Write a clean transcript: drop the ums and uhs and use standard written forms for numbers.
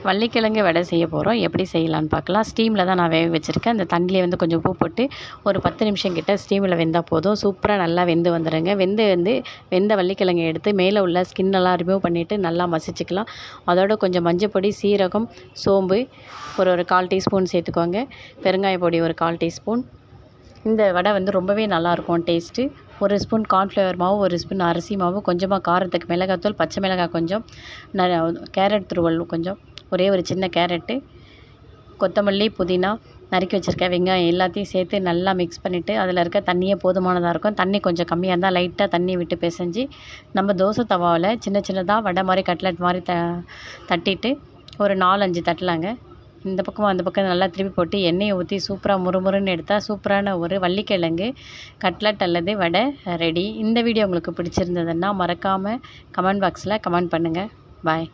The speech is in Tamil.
வள்ளிக்கிழங்கு வடை செய்ய போகிறோம். எப்படி செய்யலான்னு பார்க்கலாம். ஸ்டீமில் தான் நான் வேக வச்சுருக்கேன். அந்த தண்ணியிலே வந்து கொஞ்சம் உப்பு போட்டு ஒரு 10 நிமிஷம் கிட்ட ஸ்டீமில் வெந்தால் போதும். சூப்பராக நல்லா வெந்து வந்துடுங்க. வெந்த வள்ளிக்கிழங்கை எடுத்து மேலே உள்ள ஸ்கின்னெல்லாம் ரிமூவ் பண்ணிவிட்டு நல்லா மசிச்சுக்கலாம். அதோட கொஞ்சம் மஞ்சப்பொடி, சீரகம், சோம்பு ஒரு 1/4 டீஸ்பூன் சேர்த்துக்கோங்க. பெருங்காய பொடி ஒரு 1/4 டீஸ்பூன். இந்த வடை வந்து ரொம்பவே நல்லாயிருக்கும் டேஸ்ட்டு. 1 ஸ்பூன் கார்ன்ஃப்ளவர் மாவு, 1 ஸ்பூன் அரிசி மாவு, கொஞ்சமாக காரத்துக்கு மிளகாத்தூள், பச்சை மிளகாய் கொஞ்சம், கேரட் துருவல் கொஞ்சம், ஒரே ஒரு சின்ன கேரட்டு, கொத்தமல்லி, புதினா, நறுக்கி வச்சுருக்க வெங்காயம் எல்லாத்தையும் சேர்த்து நல்லா மிக்ஸ் பண்ணிவிட்டு அதில் இருக்க தண்ணியே போதுமானதாக இருக்கும். தண்ணி கொஞ்சம் கம்மியாக இருந்தால் லைட்டாக தண்ணி விட்டு பிசைஞ்சு நம்ம தோசை தவாவில் சின்ன சின்னதாக வடை மாதிரி கட்லெட் மாதிரி தட்டிட்டு ஒரு 4-5 தட்டலாங்க. இந்த பக்கமும் அந்த பக்கம் நல்லா திருப்பி போட்டு எண்ணெயை ஊற்றி சூப்பராக முறுமுறுன்னு எடுத்தால் சூப்பரான ஒரு வள்ளிக்கிழங்கு கட்லெட் அல்லது வடை ரெடி. இந்த வீடியோ உங்களுக்கு பிடிச்சிருந்ததுன்னா மறக்காமல் கமெண்ட் பாக்ஸில் கமெண்ட் பண்ணுங்கள். பாய்.